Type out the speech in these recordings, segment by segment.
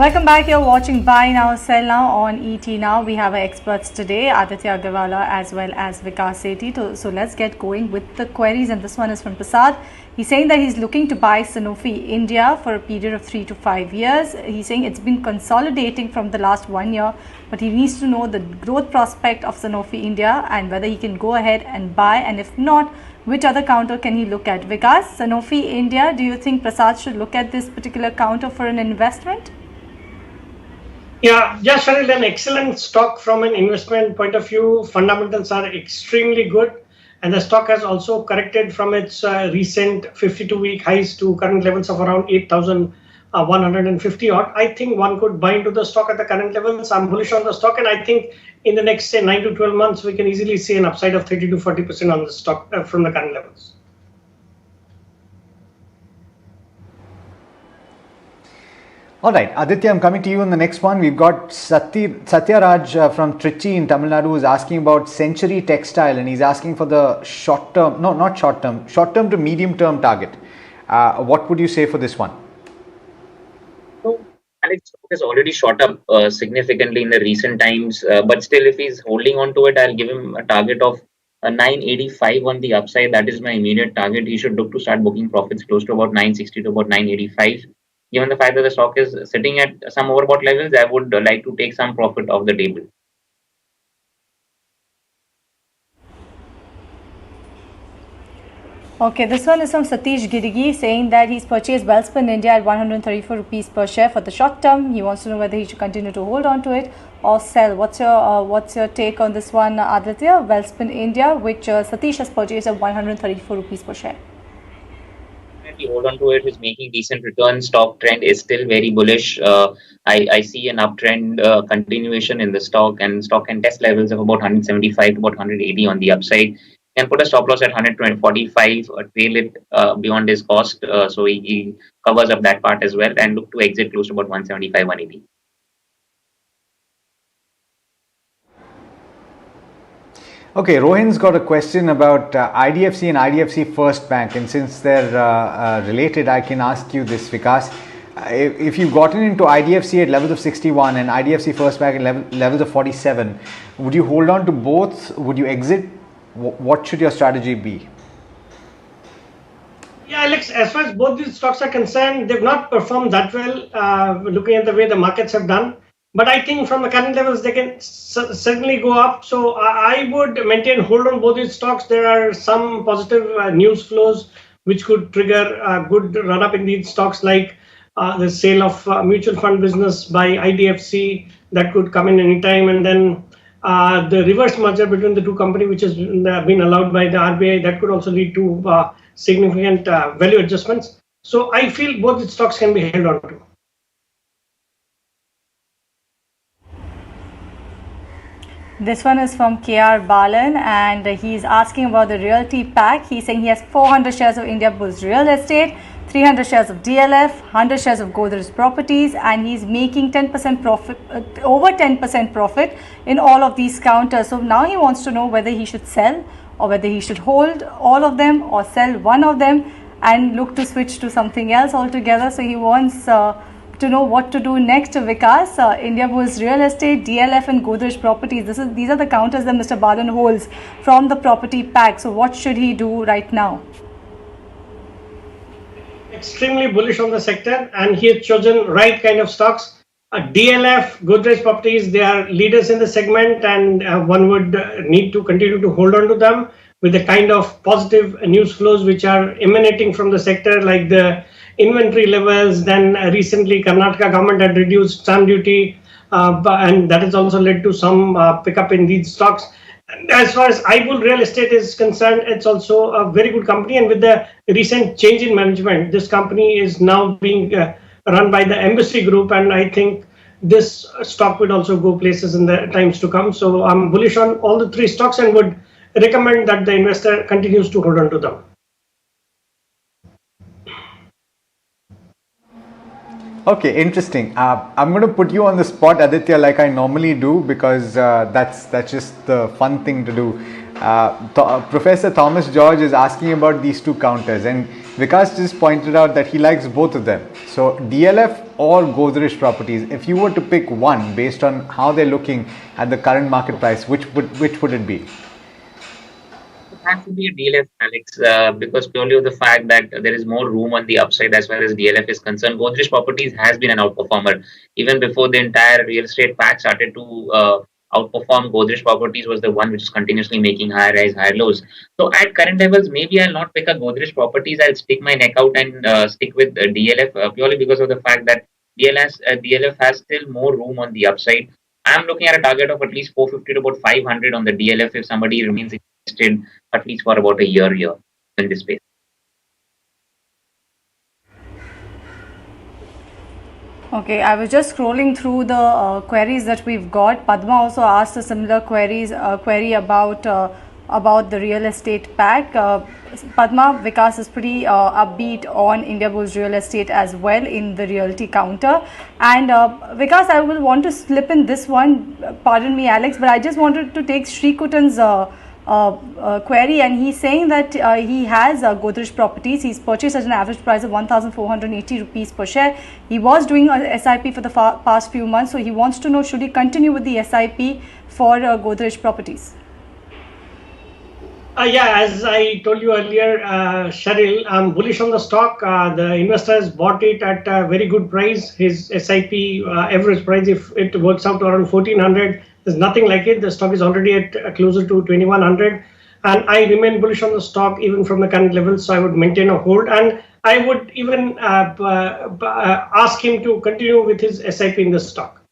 Welcome back. You're watching Buy Now, Sell Now on ET Now. We have our experts today, Aditya Agarwala as well as Vikas Sethi. So let's get going with the queries. And this one is from Prasad. He's saying that he's looking to buy Sanofi India for a period of 3 to 5 years. He's saying it's been consolidating from the last 1 year, but he needs to know the growth prospect of Sanofi India and whether he can go ahead and buy. And if not, which other counter can he look at? Vikas, Sanofi India, do you think Prasad should look at this particular counter for an investment? Yeah, Sharil, an excellent stock from an investment point of view. Fundamentals are extremely good, and the stock has also corrected from its recent 52-week highs to current levels of around 8,150 odd. I think one could buy into the stock at the current levels. I'm bullish on the stock, and I think in the next, say, 9 to 12 months, we can easily see an upside of 30 to 40% on the stock from the current levels. All right, Aditya, I'm coming to you on the next one. We've got Satyaraj from Trichy in Tamil Nadu who's asking about Century Textile, and he's asking for the short term to medium term target. What would you say for this one? So, Alex stock has already shot up significantly in the recent times, but still, if he's holding on to it, I'll give him a target of 985 on the upside. That is my immediate target. He should look to start booking profits close to about 960 to about 985. Given the fact that the stock is sitting at some overbought levels, I would like to take some profit off the table. Okay, this one is from Satish Girigi saying that he's purchased Welspun India at 134 rupees per share for the short term. He wants to know whether he should continue to hold on to it or sell. What's your take on this one, Aditya? Welspun India, which Satish has purchased at 134 rupees per share. Hold on to it. Is making decent returns. Stock trend is still very bullish. I see an uptrend continuation in the stock, and stock can test levels of about 175 to about 180 on the upside. Can put a stop loss at 145, trail it beyond his cost, so he covers up that part as well, and look to exit close to about 175, 180. Okay, Rohin's got a question about IDFC and IDFC First Bank, and since they're related, I can ask you this, Vikas. If you've gotten into IDFC at levels of 61 and IDFC First Bank at levels of 47, would you hold on to both? Would you exit? What should your strategy be? Yeah, Alex, as far as both these stocks are concerned, they've not performed that well, looking at the way the markets have done. But I think from the current levels, they can certainly go up. So I would maintain hold on both these stocks. There are some positive news flows which could trigger a good run up in these stocks, like the sale of mutual fund business by IDFC that could come in anytime. And then the reverse merger between the two companies, which has been allowed by the RBI, that could also lead to significant value adjustments. So I feel both these stocks can be held on to. This one is from KR Balan, and he's asking about the realty pack. He's saying he has 400 shares of Indiabulls Real Estate, 300 shares of DLF, 100 shares of Godrej Properties, and he's making 10% profit, over 10% profit in all of these counters. So now he wants to know whether he should sell or whether he should hold all of them or sell one of them and look to switch to something else altogether. So he wants to know what to do next. Vikas, Indiabulls Real Estate, DLF and Godrej Properties. These are the counters that Mr. Balan holds from the property pack. So what should he do right now? Extremely bullish on the sector, and he has chosen right kind of stocks. DLF, Godrej Properties, they are leaders in the segment, and one would need to continue to hold on to them with the kind of positive news flows which are emanating from the sector, like the inventory levels. Then recently Karnataka government had reduced stamp duty, and that has also led to some pickup in these stocks. As far as Indiabulls Real Estate is concerned, it's also a very good company, and with the recent change in management, this company is now being run by the Embassy Group, and I think this stock would also go places in the times to come. So I'm bullish on all the three stocks and would recommend that the investor continues to hold on to them. Okay, interesting. I'm going to put you on the spot, Aditya, like I normally do, because that's just the fun thing to do. Professor Thomas George is asking about these two counters, and Vikas just pointed out that he likes both of them. So DLF or Godrej Properties, if you were to pick one based on how they're looking at the current market price, which would it be? It has to be a DLF, Alex, because purely of the fact that there is more room on the upside as far as DLF is concerned. Godrej Properties has been an outperformer. Even before the entire real estate pack started to outperform, Godrej Properties was the one which is continuously making higher highs, higher lows. So at current levels, maybe I'll not pick a Godrej Properties. I'll stick my neck out and stick with DLF purely because of the fact that DLF has still more room on the upside. I'm looking at a target of at least 450 to about 500 on the DLF if somebody remains interested at least for about a year here in this space. Okay, I was just scrolling through the queries that we've got. Padma also asked a similar query about the real estate pack. Padma, Vikas is pretty upbeat on Indiabulls real estate as well in the realty counter. And Vikas, I will want to slip in this one. Pardon me, Alex, but I just wanted to take Sri Kutan's query, and he's saying that he has Godrej Properties. He's purchased at an average price of 1,480 rupees per share. He was doing a SIP for the past few months, so he wants to know, should he continue with the SIP for Godrej Properties? Yeah, as I told you earlier, Sharil, I'm bullish on the stock. The investor has bought it at a very good price. His SIP average price, if it works out to around 1,400, there's nothing like it. The stock is already at closer to 2,100. And I remain bullish on the stock even from the current levels, so I would maintain a hold. And I would even ask him to continue with his SIP in the stock.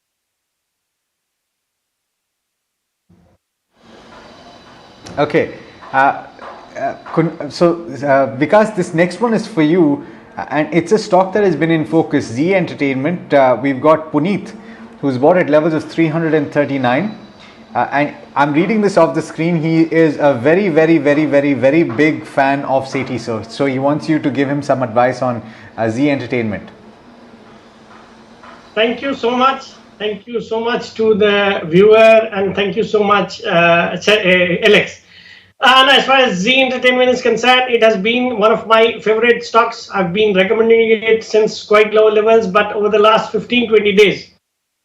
Okay. Vikas, this next one is for you, and it's a stock that has been in focus. Zee Entertainment. We've got Puneet, who's bought at levels of 339, and I'm reading this off the screen. He is a very, very, very, very, very big fan of Sethi, so he wants you to give him some advice on Zee Entertainment. Thank you so much. Thank you so much to the viewer, and thank you so much, Alex. And as far as Zee Entertainment is concerned, it has been one of my favorite stocks. I've been recommending it since quite low levels, but over the last 15-20 days,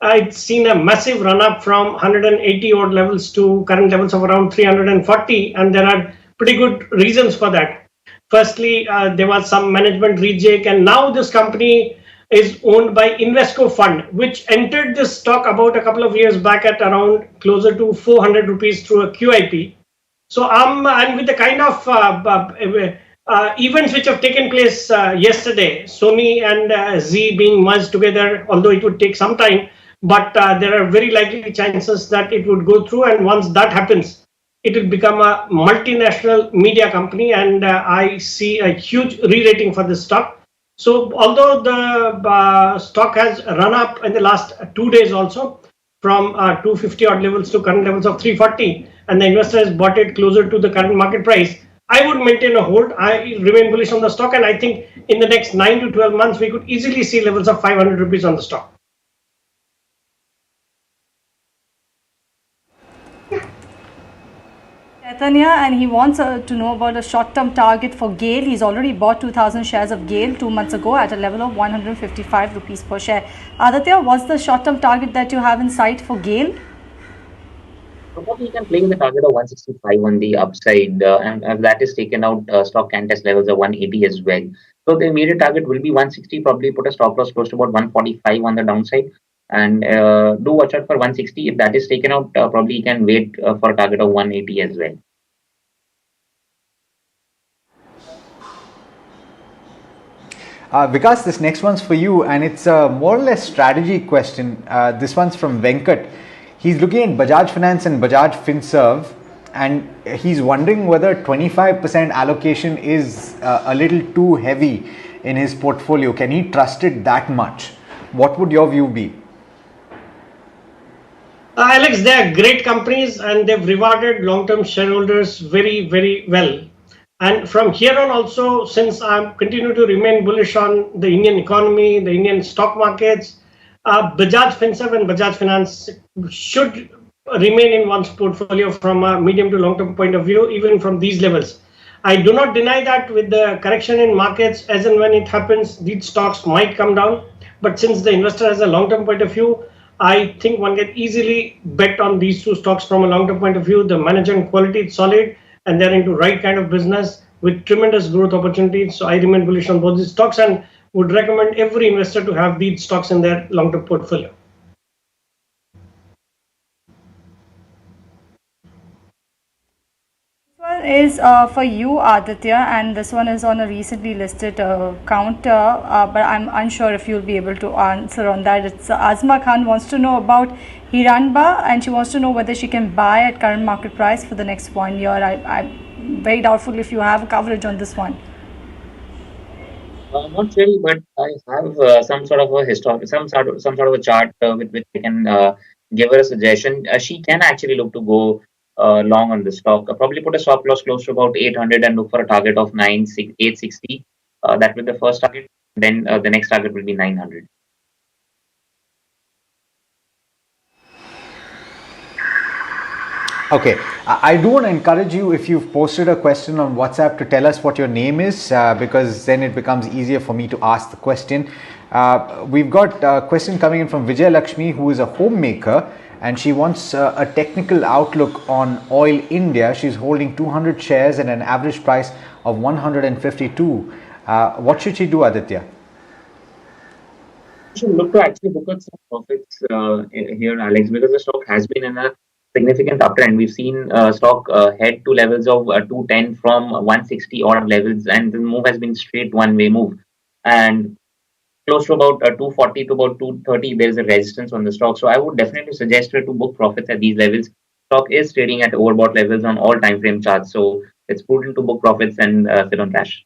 it's seen a massive run up from 180 odd levels to current levels of around 340, and there are pretty good reasons for that. Firstly, there was some management rejig, and now this company is owned by Invesco Fund, which entered this stock about a couple of years back at around closer to 400 rupees through a QIP. So and with the kind of events which have taken place yesterday, Sony and Zee being merged together, although it would take some time, but there are very likely chances that it would go through, and once that happens, it will become a multinational media company, and I see a huge re-rating for this stock. So although the stock has run up in the last 2 days also, from 250 odd levels to current levels of 340, and the investor has bought it closer to the current market price, I would maintain a hold. I remain bullish on the stock, and I think in the next 9 to 12 months, we could easily see levels of 500 rupees on the stock. Chaitanya, and he wants to know about a short-term target for Gail. He's already bought 2,000 shares of Gail 2 months ago at a level of 155 rupees per share. Aditya, what's the short-term target that you have in sight for Gail? Probably you can play with the target of 165 on the upside, and if that is taken out, stock can test levels of 180 as well. So the immediate target will be 160. Probably put a stop loss close to about 145 on the downside, and do watch out for 160. If that is taken out, probably you can wait for a target of 180 as well. Vikas, this next one's for you, and it's a more or less strategy question. This one's from Venkat. He's looking at Bajaj Finance and Bajaj Finserv, and he's wondering whether 25% allocation is a little too heavy in his portfolio. Can he trust it that much? What would your view be? Alex, they are great companies, and they've rewarded long-term shareholders very, very well. And from here on also, since I continue to remain bullish on the Indian economy, the Indian stock markets, Bajaj Finserv and Bajaj Finance should remain in one's portfolio from a medium to long term point of view, even from these levels. I do not deny that with the correction in markets, as and when it happens, these stocks might come down. But since the investor has a long term point of view, I think one can easily bet on these two stocks from a long term point of view. The management quality is solid and they're into right kind of business with tremendous growth opportunities. So I remain bullish on both these stocks and would recommend every investor to have these stocks in their long term portfolio. Is for you, Aditya, and this one is on a recently listed counter, but I'm unsure if you'll be able to answer on that. It's Azma Khan wants to know about Hiranba, and she wants to know whether she can buy at current market price for the next 1 year. I'm very doubtful if you have coverage on this one. Not really, but I have some sort of a historic, some sort of a chart with which I can give her a suggestion. She can actually look to go long on the stock. Probably put a stop loss close to about 800 and look for a target of 860. That will be the first target. Then the next target will be 900. Okay, I do want to encourage you, if you've posted a question on WhatsApp, to tell us what your name is, because then it becomes easier for me to ask the question. We've got a question coming in from Vijay Lakshmi, who is a homemaker, and she wants a technical outlook on Oil India. She's holding 200 shares at an average price of 152. What should she do, Aditya? You should look to actually book out some profits here, Alex, because the stock has been in a significant uptrend. We've seen stock head to levels of 210 from 160 odd levels, and the move has been straight one-way move. And close to about 240 to about 230, there is a resistance on the stock. So I would definitely suggest her to book profits at these levels. Stock is trading at overbought levels on all time frame charts, so it's prudent to book profits and sit on cash.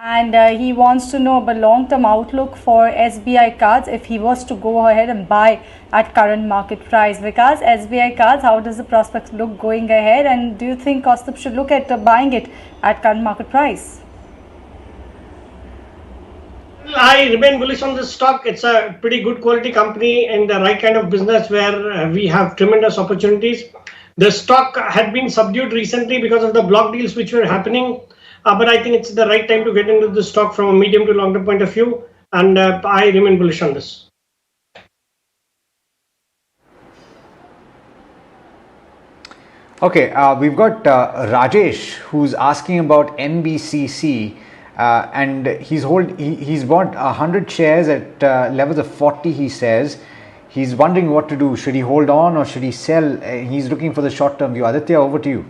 And he wants to know about long-term outlook for SBI cards if he was to go ahead and buy at current market price. Because SBI cards, how does the prospects look going ahead? And do you think Kaustubh should look at buying it at current market price? I remain bullish on this stock. It's a pretty good quality company in the right kind of business where we have tremendous opportunities. The stock had been subdued recently because of the block deals which were happening. But I think it's the right time to get into the stock from a medium to long term point of view, and I remain bullish on this. Okay, we've got Rajesh, who's asking about NBCC, and he's bought 100 shares at levels of 40. He says he's wondering what to do. Should he hold on or should he sell? He's looking for the short term view. Aditya, over to you.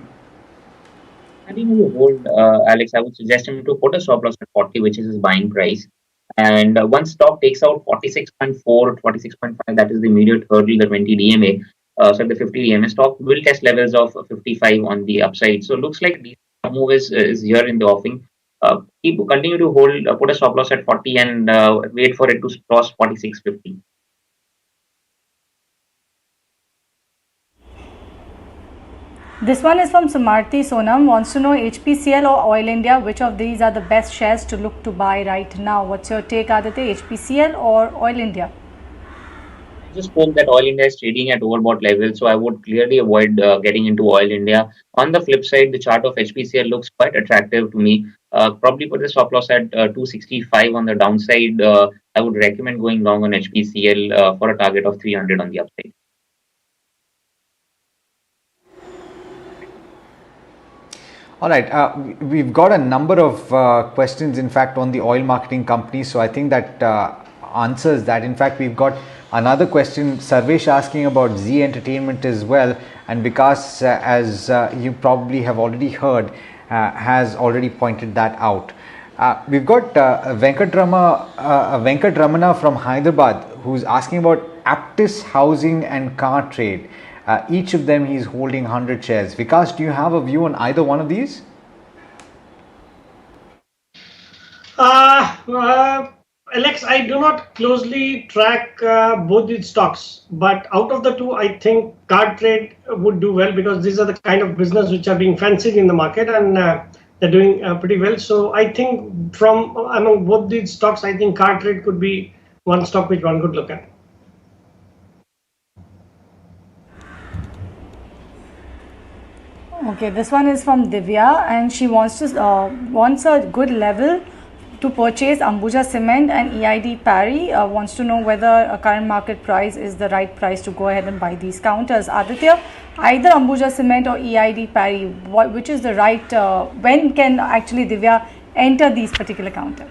I think you hold, Alex. I would suggest him to put a stop loss at 40, which is his buying price. And once stock takes out 46.4, 46.5, that is the immediate hurdle, the 20 DMA. So the 50 DMA stock will test levels of 55 on the upside. So looks like the move is here in the offing. Continue to hold, put a stop loss at 40 and wait for it to cross 46.50. This one is from Sumarti Sonam, wants to know HPCL or Oil India, which of these are the best shares to look to buy right now? What's your take, Aditya, HPCL or Oil India? I just spoke that Oil India is trading at overbought levels, so I would clearly avoid getting into Oil India. On the flip side, the chart of HPCL looks quite attractive to me. Probably put the stop loss at 265 on the downside. I would recommend going long on HPCL for a target of 300 on the upside. All right, we've got a number of questions, in fact, on the oil marketing companies. So I think that answers that. In fact, we've got another question, Sarvesh, asking about Zee Entertainment as well. And because, as you probably have already heard, has already pointed that out. We've got Venkat Ramana from Hyderabad, who's asking about Aptis Housing and Car Trade. Each of them he's holding 100 shares. Vikas, do you have a view on either one of these? Alex, I do not closely track both these stocks, but out of the two, I think Car Trade would do well because these are the kind of business which are being fancied in the market, and they're doing pretty well. So I think from among both these stocks, I think car trade could be one stock which one could look at. Okay, this one is from Divya, and she wants a good level to purchase Ambuja Cement, and EID Parry wants to know whether a current market price is the right price to go ahead and buy these counters. Aditya, either Ambuja Cement or EID Parry, which is the right, when can actually Divya enter these particular counters?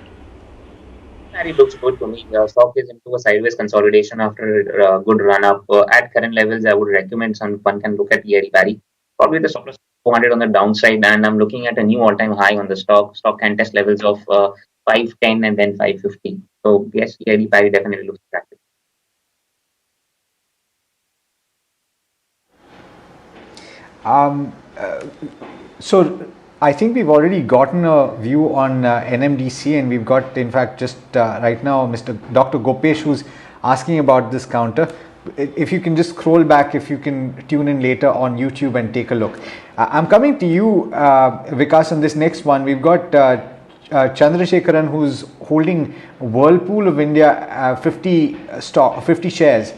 It looks good to me. Stock is into a sideways consolidation after a good run up. At current levels, I would recommend one can look at EID Parry. Probably the stop loss 400 on the downside, and I'm looking at a new all-time high on the stock. Stock can test levels of 510 and then 550. So yes, EID Parry definitely looks attractive. So I think we've already gotten a view on NMDC, and we've got, in fact, just right now, Dr. Gopesh, who's asking about this counter. If you can just scroll back, if you can tune in later on YouTube and take a look. I'm coming to you, Vikas, on this next one. We've got Chandrasekharan, who's holding Whirlpool of India 50 shares.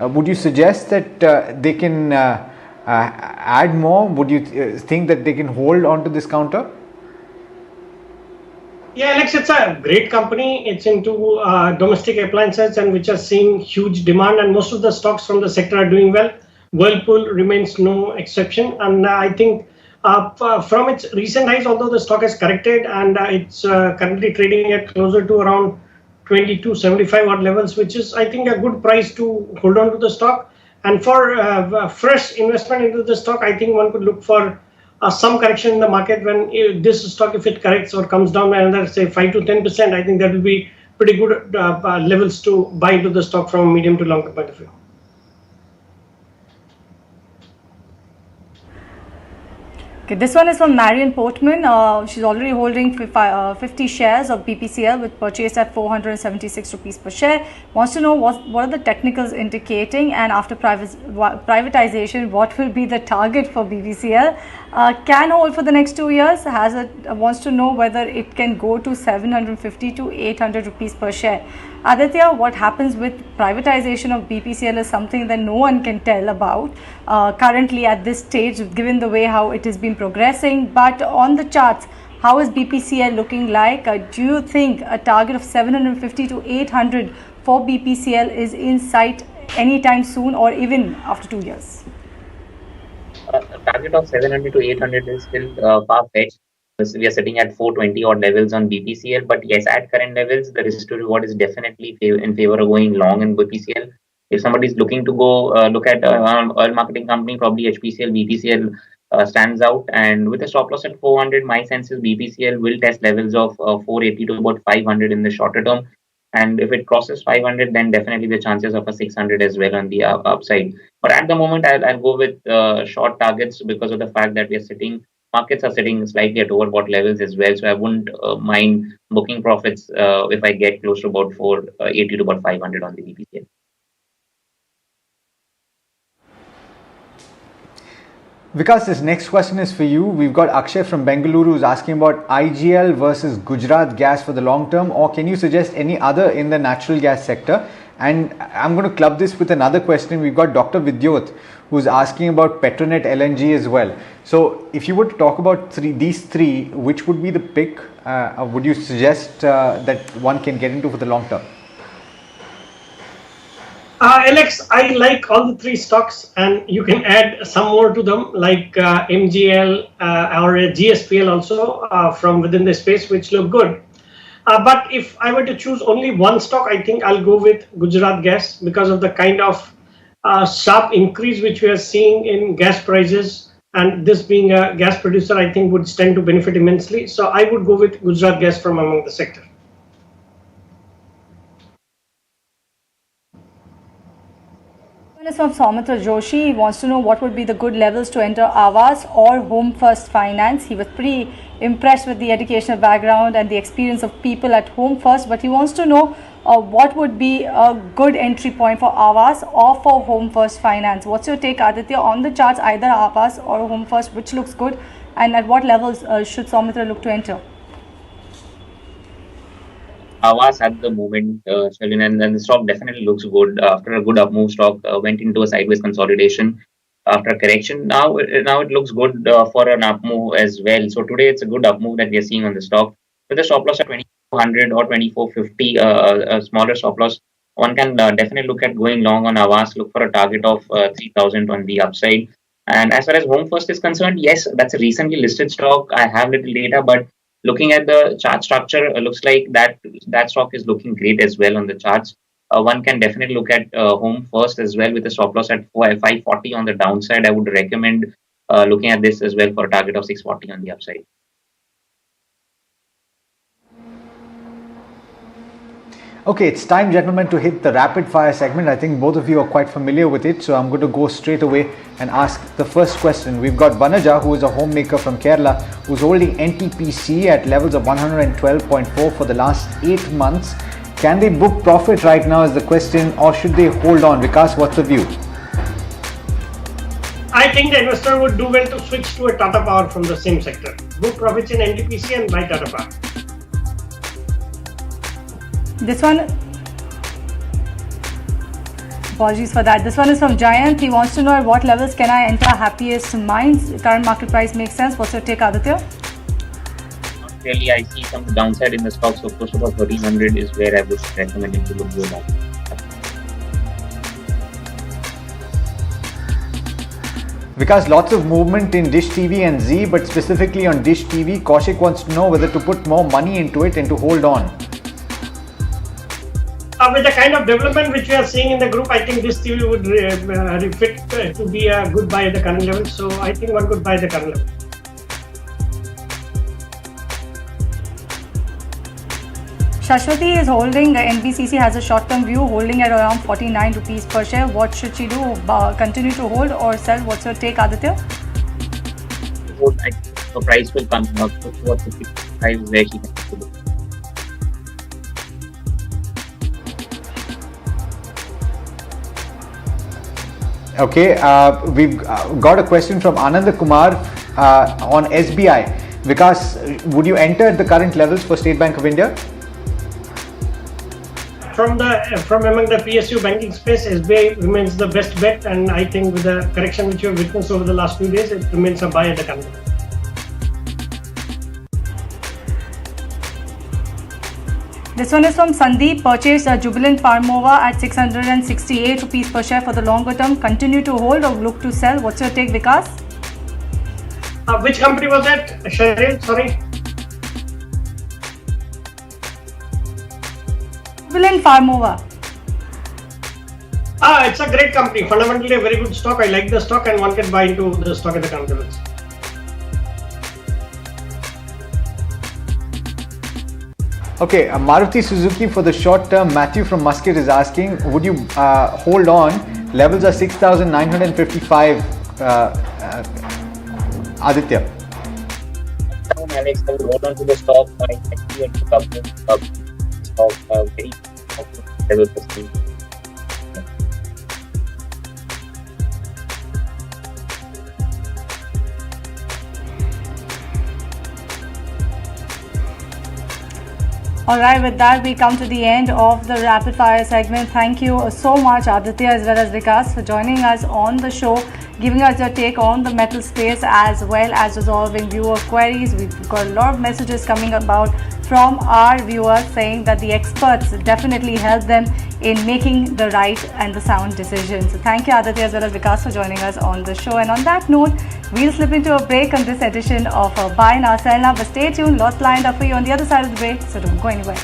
Would you suggest that they can add more? Would you think that they can hold on to this counter? Yeah, Alex, it's a great company. It's into domestic appliances and which are seeing huge demand, and most of the stocks from the sector are doing well. Whirlpool remains no exception, and I think from its recent highs, although the stock has corrected and it's currently trading at closer to around 22.75 odd levels, which is, I think, a good price to hold on to the stock. And for fresh investment into the stock, I think one could look for some correction in the market when this stock, if it corrects or comes down by another, say, 5 to 10%, I think that will be pretty good levels to buy into the stock from a medium to long term point of view. Okay, this one is from Marion Portman. She's already holding 50 shares of BPCL with purchase at 476 rupees per share. Wants to know what are the technicals indicating, and after privatization, what will be the target for BPCL? Can hold for the next 2 years. Wants to know whether it can go to 750 to 800 rupees per share. Aditya, what happens with privatization of BPCL is something that no one can tell about currently at this stage, given the way how it has been progressing. But on the charts, how is BPCL looking like? Do you think a target of 750 to 800 for BPCL is in sight anytime soon, or even after 2 years? A target of 700 to 800 is still far-fetched. We are sitting at 420 odd levels on BPCL, but yes, at current levels, the risk to reward is definitely in favor of going long in BPCL. If somebody is looking to go look at oil marketing company, probably HPCL, BPCL stands out. And with a stop loss at 400, my sense is BPCL will test levels of 480 to about 500 in the shorter term. And if it crosses 500, then definitely the chances of a 600 as well on the upside. But at the moment, I'll go with short targets because of the fact that markets are sitting slightly at overbought levels as well. So I wouldn't mind booking profits if I get close to about 480 to about 500 on the BPCL. Vikas, this next question is for you. We've got Akshay from Bengaluru who's asking about IGL versus Gujarat Gas for the long term, or can you suggest any other in the natural gas sector? And I'm going to club this with another question. We've got Dr. Vidyot who's asking about Petronet LNG as well. So if you were to talk about these three, which would be the pick? Would you suggest that one can get into for the long term? Alex, I like all the three stocks, and you can add some more to them, like MGL or GSPL also from within the space, which look good. But if I were to choose only one stock, I think I'll go with Gujarat Gas because of the kind of sharp increase which we are seeing in gas prices, and this being a gas producer, I think would stand to benefit immensely. So I would go with Gujarat Gas from among the sector. This is from Soumitra Joshi. He wants to know what would be the good levels to enter Awas or Home First Finance. He was pretty impressed with the educational background and the experience of people at Home First, but he wants to know what would be a good entry point for Awas or for Home First Finance. What's your take, Aditya, on the charts, either Awas or Home First, which looks good, and at what levels should Soumitra look to enter? Awas at the moment, Shalin, and the stock definitely looks good. After a good up move, stock went into a sideways consolidation after a correction. Now it looks good for an up move as well. So today it's a good up move that we are seeing on the stock with a stop loss at 2400 or 2450, a smaller stop loss. One can definitely look at going long on Awas. Look for a target of 3000 on the upside. And as far as Home First is concerned, yes, that's a recently listed stock. I have little data, but looking at the chart structure, looks like that stock is looking great as well on the charts. One can definitely look at Home First as well with a stop loss at 540 on the downside. I would recommend looking at this as well for a target of 640 on the upside. Okay, it's time, gentlemen, to hit the rapid fire segment. I think both of you are quite familiar with it, so I'm going to go straight away and ask the first question. We've got Vanaja, who is a homemaker from Kerala, who's holding NTPC at levels of 112.4 for the last 8 months. Can they book profit right now is the question, or should they hold on? Vikas, what's the view? I think the investor would do well to switch to a Tata Power from the same sector. Book profits in NTPC and buy Tata Power. This one, apologies for that. This one is from Giant. He wants to know at what levels can I enter Happiest Minds. Current market price makes sense. What's your take, Aditya? Not really. I see some downside in the stock, so close to about 1300 is where I would recommend it to look good at. Vikas, lots of movement in Dish TV and Zee, but specifically on Dish TV, Kaushik wants to know whether to put more money into it and to hold on. With the kind of development which we are seeing in the group, I think this TV would fit to be a good buy at the current level. So I think one could buy at the current level. Shashwati is holding, NBCC has a short-term view, holding at around 49 rupees per share. What should she do? Continue to hold or sell? What's your take, Aditya? Hold, I think the price will come up towards the 55 where she can look. Okay, we've got a question from Ananda Kumar on SBI. Vikas, would you enter at the current levels for State Bank of India? From among the PSU banking space, SBI remains the best bet, and I think with the correction which you have witnessed over the last few days, it remains a buy at the current level. This one is from Sandeep. Purchased a Jubilant Pharmova at 668 rupees per share for the longer term. Continue to hold or look to sell? What's your take, Vikas? Which company was that? Sharil, sorry. Jubilant Pharmova. It's a great company. Fundamentally a very good stock. I like the stock and one can buy into the stock at the current levels. Okay, Maruti Suzuki for the short term. Matthew from Muscat is asking, would you hold on? Levels are 6,955. Aditya. Alex, I would hold on to the stock. I see a couple of stock very level for speed. Alright, with that we come to the end of the rapid fire segment. Thank you so much, Aditya as well as Vikas, for joining us on the show, giving us your take on the metal space as well as resolving viewer queries. We've got a lot of messages coming about from our viewers saying that the experts definitely help them in making the right and the sound decisions. So thank you, Aditya as well as Vikas, for joining us on the show. And on that note, we'll slip into a break on this edition of Buy Now Sell Now. But stay tuned, lots lined up for you on the other side of the break, so don't go anywhere.